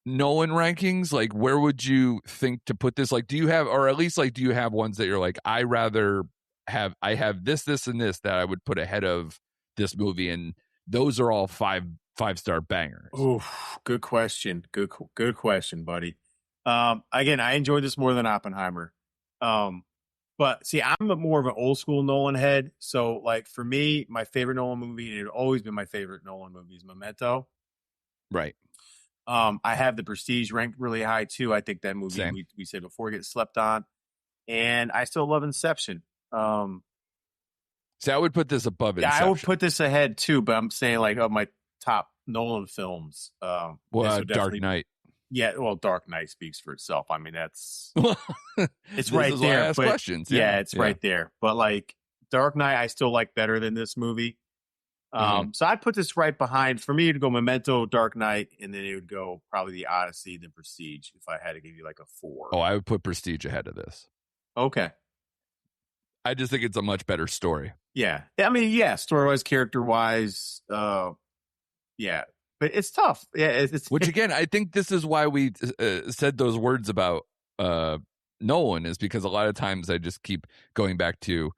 Nolan rankings, like where would you think to put this? Like, do you have, or at least like, do you have ones that you're like, I have this, and this that I would put ahead of this movie, and those are all five-star bangers. Oh, good question. Good question, buddy. Again, I enjoyed this more than Oppenheimer. But see, I'm more of an old school Nolan head. So, like, for me, my favorite Nolan movie, and it's always been my favorite Nolan movie, is Memento. Right. I have The Prestige ranked really high too. I think that movie we said before gets slept on, and I still love Inception. See, I would put this above Inception. I would put this ahead too, but I'm saying like of my top Nolan films. Dark Knight. Yeah, well, Dark Knight speaks for itself. I mean, that's it's This right is there. Why I ask questions. Yeah, it's right there. But like Dark Knight, I still like better than this movie. So I'd put this right behind. For me, it'd go Memento, Dark Knight, and then it would go probably the Odyssey, then Prestige. If I had to give you like a 4. Oh, I would put Prestige ahead of this. Okay. I just think it's a much better story. Yeah. I mean, yeah, story-wise, character-wise, yeah. But it's tough. Yeah, Which, again, I think this is why we said those words about Nolan, is because a lot of times I just keep going back to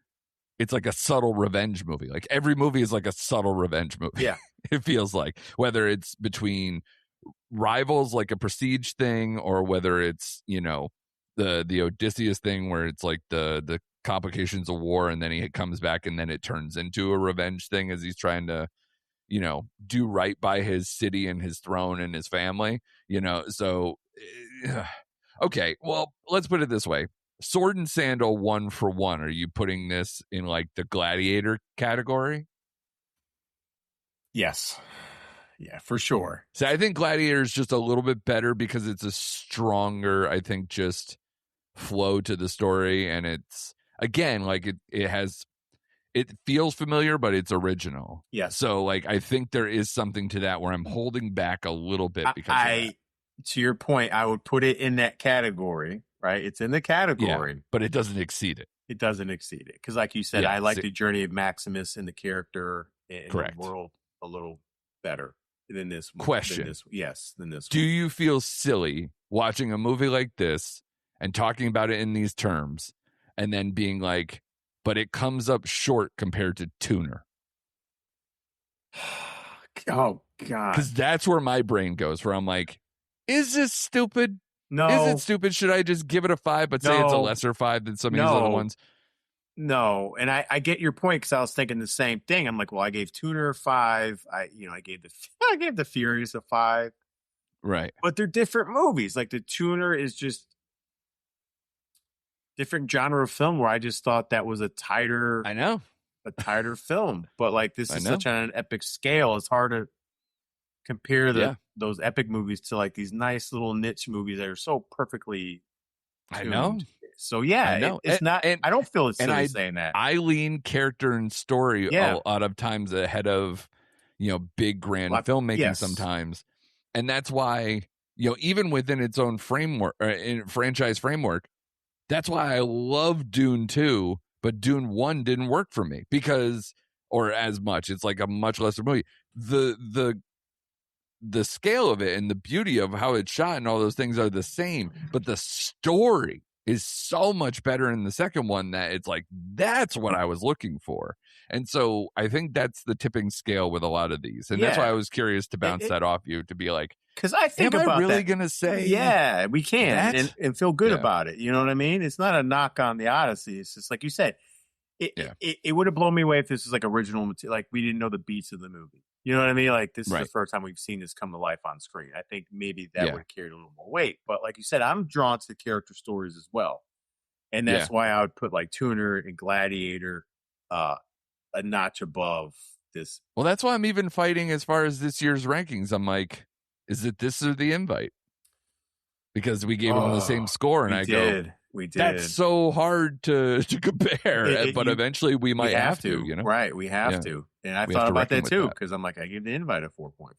it's like a subtle revenge movie. Like every movie is like a subtle revenge movie. Yeah. It feels like, whether it's between rivals, like a Prestige thing, or whether it's, the Odysseus thing where it's like the complications of war, and then he comes back and then it turns into a revenge thing as he's trying to, do right by his city and his throne and his family, so okay, well, let's put it this way. Sword and Sandal 1 for 1. Are you putting this in like the Gladiator category? Yes. Yeah, for sure. So I think Gladiator is just a little bit better because it's a stronger, I think, just flow to the story. And it's, again, like it feels familiar, but it's original. Yes. So like, I think there is something to that where I'm holding back a little bit because to your point, I would put it in that category, right? It's in the category, but it doesn't exceed it. It doesn't exceed it. Because like you said, I like the journey of Maximus and the character in the world a little better than this one. Question. Than this Do one. you feel silly watching a movie like this and talking about it in these terms and then being like, but it comes up short compared to Tuner? Oh, God. Because that's where my brain goes, where I'm like, is this stupid? No. Is it stupid? Should I just give it a 5, but say it's a lesser 5 than some of these other ones? No. And I get your point, because I was thinking the same thing. I'm like, well, I gave Tuner a 5. I gave the Furious a 5. Right. But they're different movies. Like the Tuner is just different genre of film, where I just thought that was a tighter film. But like this is such on an epic scale. It's hard to compare those epic movies to like these nice little niche movies that are so perfectly tuned. I know. So yeah, it's not. And I don't feel it's silly saying that. I lean character and story a lot of times ahead of big grand filmmaking sometimes, and that's why even within its own framework, franchise framework, that's why I love Dune 2, but Dune 1 didn't work for me or as much. It's like a much lesser movie. The scale of it and the beauty of how it's shot and all those things are the same, but the story is so much better in the second one that it's like, that's what I was looking for. And so I think that's the tipping scale with a lot of these. And that's why I was curious to bounce that off you, to be like, because I think am about I really going to say, we can and feel good about it. You know what I mean? It's not a knock on the Odyssey. It's just like you said, it would have blown me away if this was like original material, like we didn't know the beats of the movie. You know what I mean? Like this is the first time we've seen this come to life on screen. I think maybe that would have carried a little more weight. But like you said, I'm drawn to the character stories as well. And that's why I would put like Tuner and Gladiator a notch above this. Well, that's why I'm even fighting as far as this year's rankings. I'm like, is it this or The Invite? Because we gave them the same score, and we did. That's so hard to compare, but eventually we might have to, Right, we have to. And I thought about that too, because I'm like, I give The Invite a 4.5.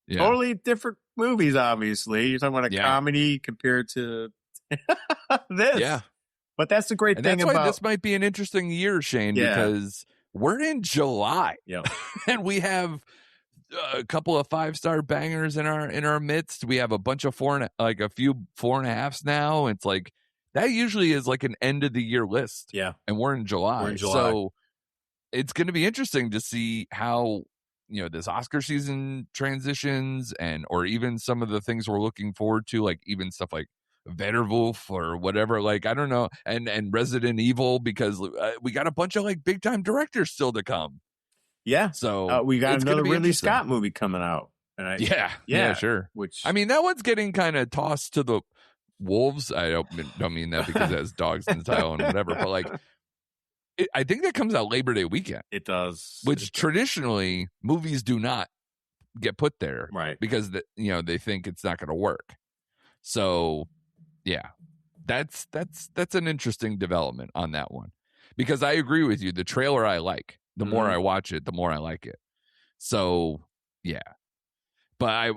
Yeah. Totally different movies, obviously. You're talking about a comedy compared to this. Yeah. But that's the great thing about this might be an interesting year, Shane, because we're in July. Yeah. And we have a couple of 5-star bangers in our midst. We have a bunch of a few 4.5s now. It's like that usually is like an end of the year list. Yeah. And we're in July. So it's going to be interesting to see how, this Oscar season transitions, or even some of the things we're looking forward to, like even stuff like Werewolf or whatever. Like, I don't know. And Resident Evil, because we got a bunch of like big time directors still to come. Yeah. So we got another Ridley Scott movie coming out. And yeah, sure. Which, I mean, that one's getting kind of tossed to the wolves. I don't mean that because it has dogs in the title and whatever, but like, I think that comes out Labor Day weekend. It does. Which traditionally movies do not get put there, right? Because they think it's not going to work. So, yeah, that's an interesting development on that one. Because I agree with you, the trailer I like. The more I watch it, the more I like it. So, yeah. But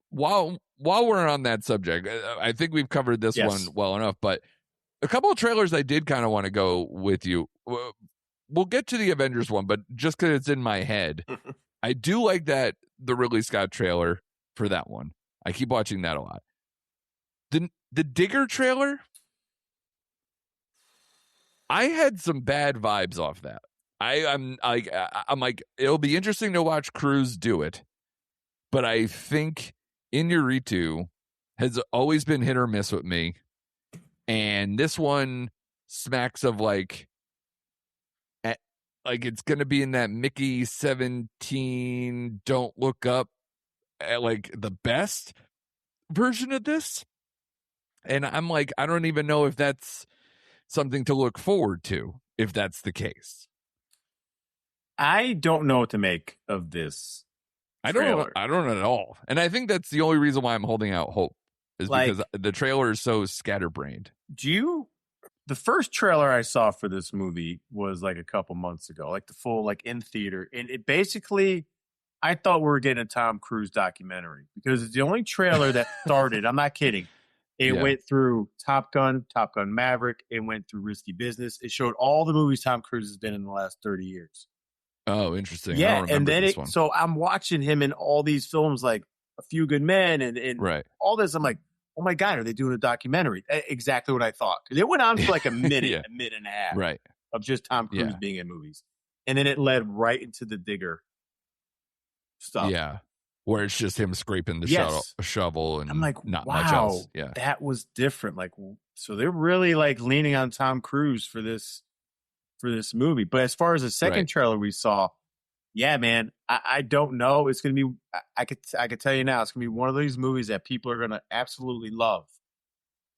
while we're on that subject, I think we've covered this one well enough. But a couple of trailers I did kind of want to go with you. We'll get to the Avengers one, but just because it's in my head, I do like the Ridley Scott trailer for that one. I keep watching that a lot. The Digger trailer, I had some bad vibes off that. I'm like, it'll be interesting to watch Cruise do it, but I think Inarritu has always been hit or miss with me, and this one smacks of like it's gonna be in that Mickey 17 Don't Look Up, like the best version of this, and I'm like, I don't even know if that's something to look forward to if that's the case. I don't know what to make of this trailer. I don't at all. And I think that's the only reason why I'm holding out hope is because the trailer is so scatterbrained. The first trailer I saw for this movie was like a couple months ago, like the full, like in theater. And it basically, I thought we were getting a Tom Cruise documentary because it's the only trailer that started. I'm not kidding. It went through Top Gun Maverick. It went through Risky Business. It showed all the movies Tom Cruise has been in the last 30 years. Oh, interesting. Yeah, and then so I'm watching him in all these films, like A Few Good Men and right. all this. I'm like, oh my God, are they doing a documentary? Exactly what I thought. Because it went on for like a minute, a minute and a half, right, of just Tom Cruise being in movies, and then it led right into the Digger stuff. Yeah, where it's just him scraping the shovel, and I'm like, not wow, much else. Yeah, that was different. Like, so they're really like leaning on Tom Cruise for this movie. But as far as the second trailer we saw, yeah, man, I don't know. It's gonna be. I could tell you now, it's gonna be one of these movies that people are gonna absolutely love,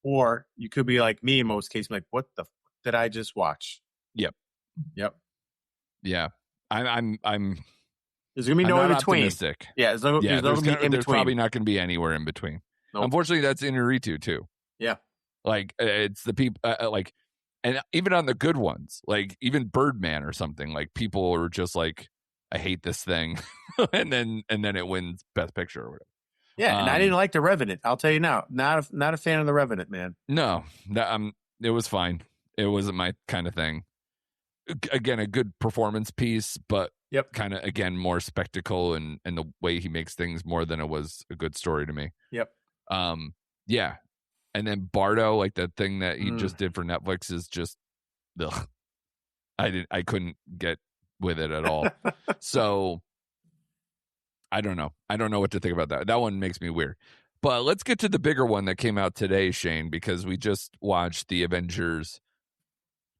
or you could be like me in most cases, like, what the did I just watch? Yep. Yeah, I'm. There's gonna be no in between. Optimistic. Yeah, there's probably not gonna be anywhere in between. Nope. Unfortunately, that's Inarritu too. Yeah, like it's the people like, and even on the good ones, like even Birdman or something, like people are just like, I hate this thing, and then it wins Best Picture or whatever. Yeah, and I didn't like The Revenant. I'll tell you now, not a fan of The Revenant, man. No, it was fine. It wasn't my kind of thing. Again, a good performance piece, but kind of again more spectacle and the way he makes things more than it was a good story to me. Yep. Yeah, and then Bardo, like that thing that he just did for Netflix, is just, ugh. I couldn't get with it at all. So I don't know what to think about that. That one makes me weird. But let's get to the bigger one that came out today, Shane, because we just watched the Avengers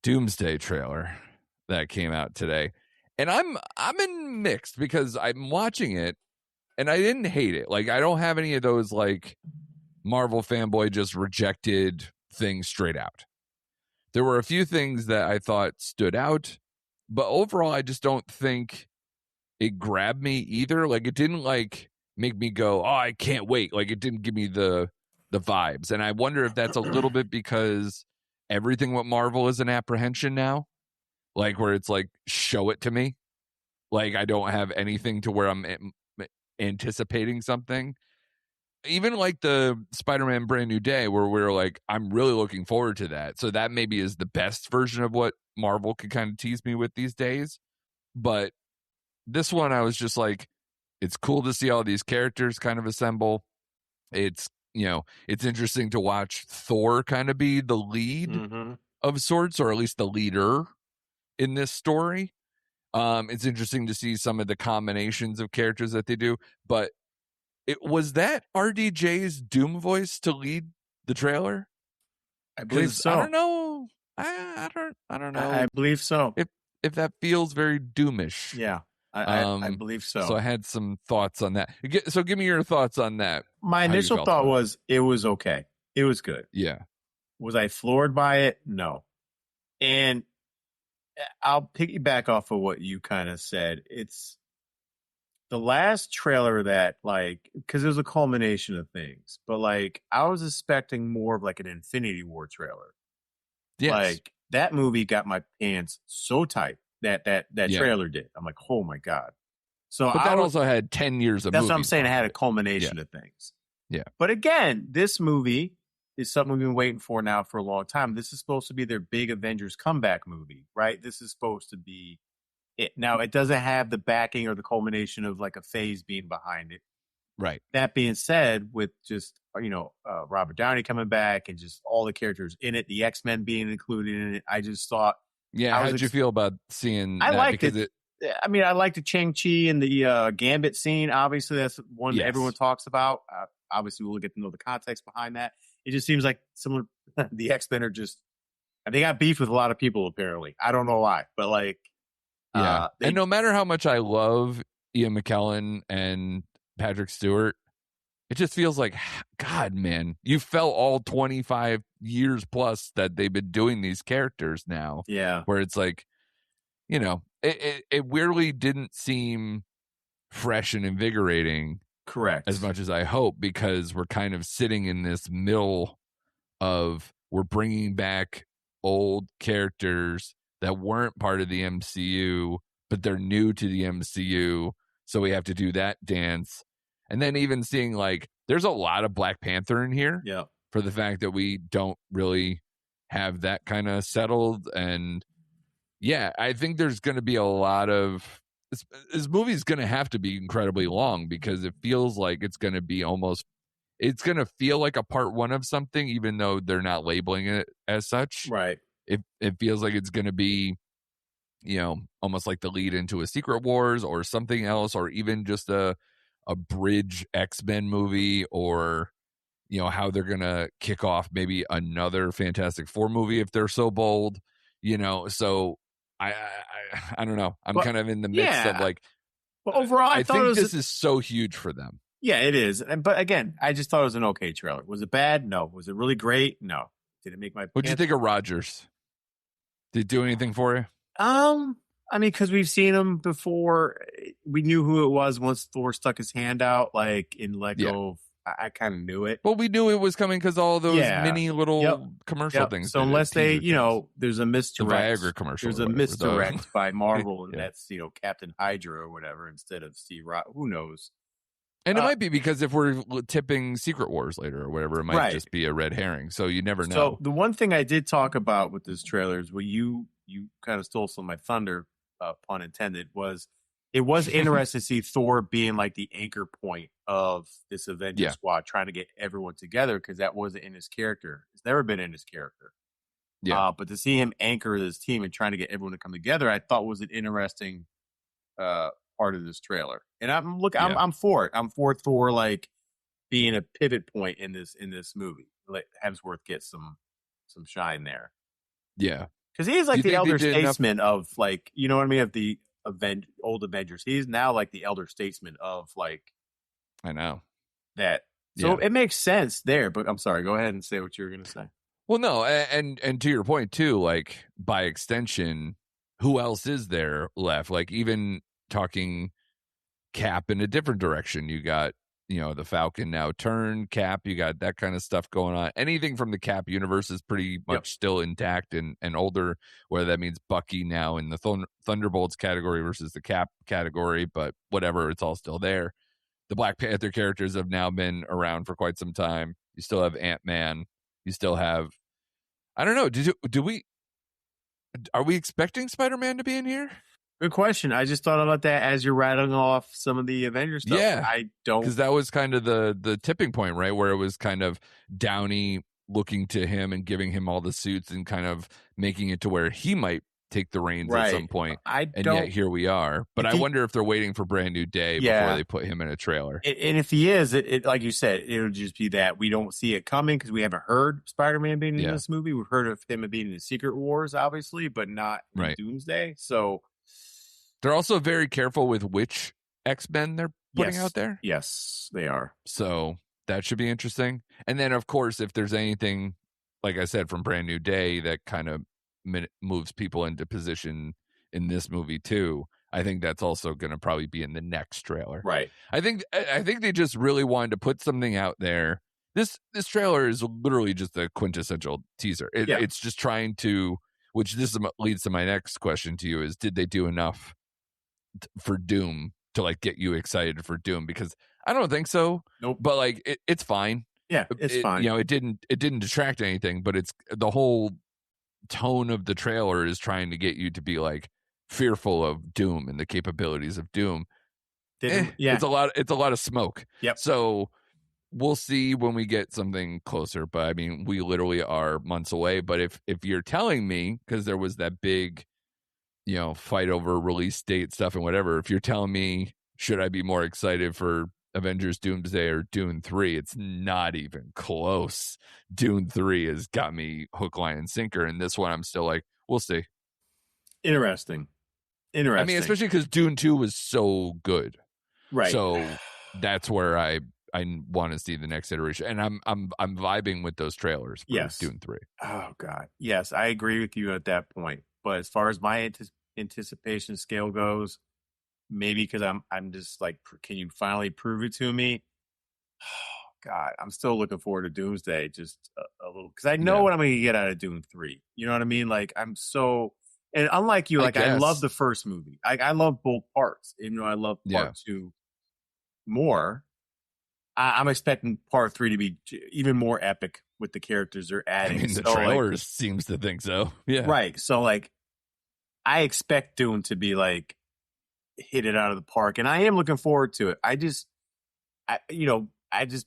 Doomsday trailer that came out today. And I'm in mixed because I'm watching it and I didn't hate it. Like, I don't have any of those like Marvel fanboy just rejected things straight out. There were a few things that I thought stood out, but overall, I just don't think it grabbed me either. Like, it didn't like make me go, oh, I can't wait. Like, it didn't give me the vibes. And I wonder if that's a little bit because everything with Marvel is an apprehension now. Like, where it's like, show it to me. Like, I don't have anything to where I'm anticipating something. Even like the Spider-Man Brand New Day, where we're like, I'm really looking forward to that. So that maybe is the best version of what Marvel could kind of tease me with these days. But this one, I was just like, it's cool to see all these characters kind of assemble. It's, it's interesting to watch Thor kind of be the lead of sorts, or at least the leader in this story. It's interesting to see some of the combinations of characters that they do, but was that RDJ's Doom voice to lead the trailer? I believe so. I don't know. I don't know. I believe so. If that feels very Doomish. Yeah, I believe so. So I had some thoughts on that. So give me your thoughts on that. My initial thought was it was okay. It was good. Yeah. Was I floored by it? No. And I'll piggyback off of what you kind of said. It's the last trailer that, like, because it was a culmination of things, but like I was expecting more of like an Infinity War trailer. Yes. Like that movie got my pants so tight that trailer did. I'm like, oh my God. So but that also had 10 years of that's what I'm saying. It had a culmination of things. Yeah. But again, this movie is something we've been waiting for now for a long time. This is supposed to be their big Avengers comeback movie, right? This is supposed to be it. Now, it doesn't have the backing or the culmination of like a phase being behind it. Right. That being said, with just, Robert Downey coming back and just all the characters in it, the X-Men being included in it, I just thought. Yeah, how did you feel about seeing I that? liked it. I mean, I liked the Shang-Chi and the Gambit scene. Obviously, that's one that everyone talks about. Obviously, we'll get to know the context behind that. It just seems like the X-Men are just, they got beef with a lot of people, apparently. I don't know why, but like. Yeah. And no matter how much I love Ian McKellen and Patrick Stewart, it just feels like, God, man, you felt all 25 years plus that they've been doing these characters now. Yeah. Where it's like, it weirdly didn't seem fresh and invigorating. Correct. As much as I hope, because we're kind of sitting in this middle of, we're bringing back old characters that weren't part of the MCU, but they're new to the MCU. So we have to do that dance. And then even seeing like, there's a lot of Black Panther in here. Yeah. For the fact that we don't really have that kind of settled. And yeah, I think there's going to be a lot of, this movie's going to have to be incredibly long, because it feels like it's going to be it's going to feel like a part one of something, even though they're not labeling it as such. Right. It feels like it's going to be, almost like the lead into a Secret Wars or something else, or even just a bridge X-Men movie, or, how they're going to kick off maybe another Fantastic Four movie if they're so bold, so I don't know. I'm kind of in the midst of like, but overall, I think this is so huge for them. Yeah, it is. But again, I just thought it was an okay trailer. Was it bad? No. Was it really great? No. Did it make my? What'd you think of Rogers? Did it do anything for you? I mean, because we've seen him before. We knew who it was once Thor stuck his hand out, like in Lego. Yeah. I kind of knew it. Well, we knew it was coming because all those mini little commercial things. So unless they, there's a misdirect. The Viagra commercial. There's a misdirect by Marvel, and that's Captain Hydra or whatever instead of Steve Rock. Who knows? And it might be because if we're tipping Secret Wars later or whatever, it might just be a red herring. So you never know. So the one thing I did talk about with this trailer is what you kind of stole some of my thunder, pun intended, was it was interesting to see Thor being like the anchor point of this Avengers squad, trying to get everyone together, because that wasn't in his character. It's never been in his character. Yeah. But to see him anchor this team and trying to get everyone to come together, I thought was an interesting part of this trailer. And I'm for it. I'm for Thor like being a pivot point in this movie. Let Hemsworth get some shine there. Yeah. Because he is like the elder statesman of like, you know what I mean, of the old Avengers. He's now like the elder statesman of like, I know that. So it makes sense there, but I'm sorry, go ahead and say what you were going to say. Well, no. And to your point too, like by extension, who else is there left? Like even talking Cap in a different direction, you got, the Falcon now turned Cap, you got that kind of stuff going on. Anything from the Cap universe is pretty much still intact and older, whether that means Bucky now in the Thunderbolts category versus the Cap category, but whatever, it's all still there. The Black Panther characters have now been around for quite some time. You still have Ant-Man. You still have, I don't know, are we expecting Spider-Man to be in here? Good question. I just thought about that as you're rattling off some of the Avengers stuff. Yeah, I don't, because that was kind of the tipping point, right? Where it was kind of Downey looking to him and giving him all the suits and kind of making it to where he might take the reins at some point. Yet here we are. But I wonder if they're waiting for Brand New Day before they put him in a trailer. And if he is, it like you said, it'll just be that we don't see it coming because we haven't heard Spider-Man being in this movie. We've heard of him being in Secret Wars, obviously, but not in Doomsday. So they're also very careful with which X-Men they're putting out there. Yes, they are. So that should be interesting. And then, of course, if there's anything, like I said, from Brand New Day that kind of moves people into position in this movie too, I think that's also going to probably be in the next trailer. Right. I think they just really wanted to put something out there. This trailer is literally just a quintessential teaser. It's just trying to, which this leads to my next question to you, is did they do enough for Doom to like get you excited for Doom? Because I don't think so. Nope. But like it's fine. Yeah, it's fine. You know, it didn't detract anything, but it's the whole tone of the trailer is trying to get you to be like fearful of Doom and the capabilities of Doom. It's a lot of smoke. Yep. So we'll see when we get something closer. But I mean, we literally are months away. But if you're telling me, because there was that big, you know, fight over release date stuff and whatever, if you're telling me, should I be more excited for Avengers Doomsday or Dune 3, it's not even close. Dune 3 has got me hook, line, and sinker, and this one I'm still like, we'll see. Interesting. I mean, especially because Dune 2 was so good, right? So that's where I want to see the next iteration, and I'm vibing with those trailers for Dune 3. Oh God, yes, I agree with you at that point. But as far as my anticipation scale goes, maybe because I'm just like, can you finally prove it to me? Oh, God, I'm still looking forward to Doomsday just a little because I know what I'm going to get out of Doom 3. You know what I mean? Like I'm so, and unlike you, like I love the first movie. I love both parts. Even though I love part 2 more, I'm expecting part 3 to be even more epic with the characters they're adding. I mean, the trailer seems to think so. Yeah, right. So like, I expect Dune to be like hit it out of the park, and I am looking forward to it. I just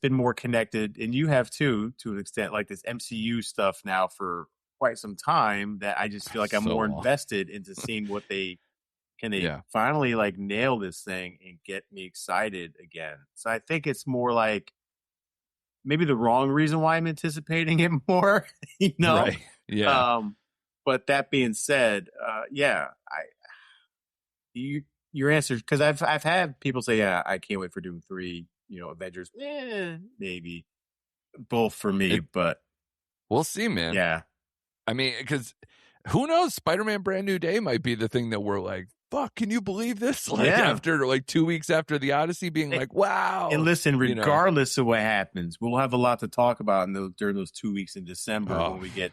been more connected, and you have too, to an extent, like this MCU stuff now for quite some time that I just feel like I'm more invested into seeing what they finally like nail this thing and get me excited again. So I think it's more like maybe the wrong reason why I'm anticipating it more, you know? Right. Yeah. But that being said, your answer, because I've had people say, I can't wait for Doom 3, you know, Avengers, maybe both for me, but we'll see, man. Yeah. I mean, because who knows? Spider-Man Brand New Day might be the thing that we're like, fuck, can you believe this? Like after like 2 weeks after the Odyssey being like, wow. And listen, regardless of what happens, we'll have a lot to talk about during those 2 weeks in December when we get,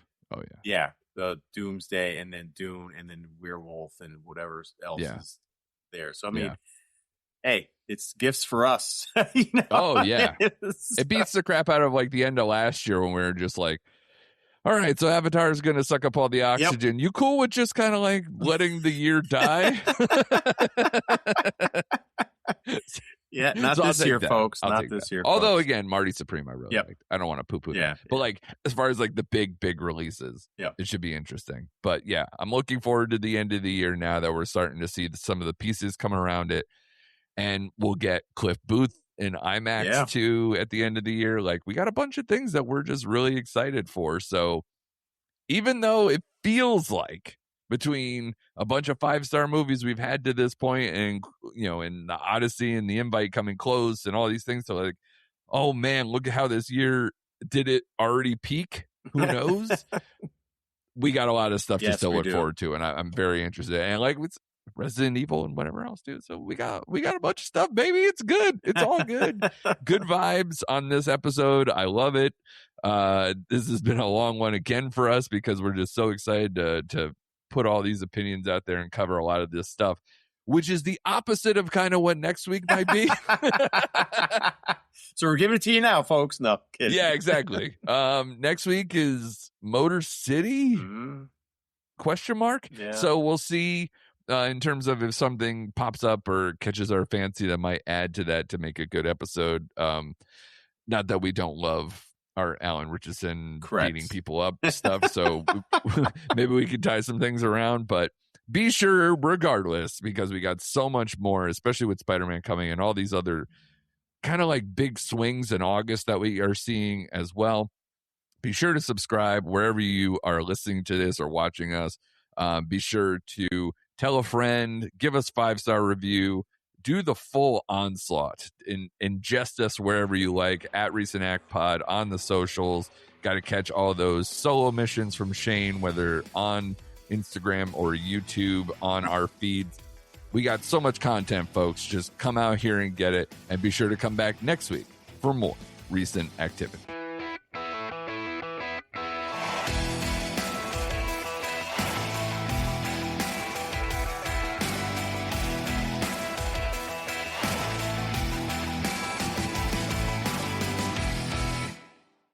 the Doomsday and then Dune and then Werewolf and whatever else is there. So I mean, hey, it's gifts for us. You know? Oh yeah, it beats the crap out of like the end of last year when we were just like, all right, so Avatar is going to suck up all the oxygen. You cool with just kind of like letting the year die? Yeah, not so this year, folks. Not this year. Although, folks. Again, Marty Supreme, I really liked. I don't want to poo-poo that. But like, as far as like the big releases, it should be interesting. But yeah, I'm looking forward to the end of the year now that we're starting to see some of the pieces coming around it. And we'll get Cliff Booth in IMAX too at the end of the year. Like, we got a bunch of things that we're just really excited for. So even though it feels like between a bunch of 5-star movies we've had to this point and, you know, and the Odyssey and the Invite coming close and all these things. So like, oh man, look at how this year did it already peak. Who knows? We got a lot of stuff to still look forward to. And I'm very interested. And like it's Resident Evil and whatever else, dude. So we got a bunch of stuff, baby. It's good. It's all good. Good vibes on this episode. I love it. This has been a long one again for us because we're just so excited to put all these opinions out there and cover a lot of this stuff, which is the opposite of kind of what next week might be. So we're giving it to you now, folks. No kidding. Yeah, exactly. Next week is Motor City? Question mark. Yeah. So we'll see in terms of if something pops up or catches our fancy that might add to that to make a good episode. Not that we don't love our Alan Richardson Correct. beating people up stuff. So maybe we could tie some things around, but be sure regardless, because we got so much more, especially with Spider-Man coming and all these other kind of like big swings in August that we are seeing as well. Be sure to subscribe wherever you are listening to this or watching us. Be sure to tell a friend, give us 5-star review, do the full onslaught, ingest us wherever you like, at Recent Act Pod on the socials. Got to catch all those solo missions from Shane, whether on Instagram or YouTube on our feeds. We got so much content, folks. Just come out here and get it, and be sure to come back next week for more recent activity.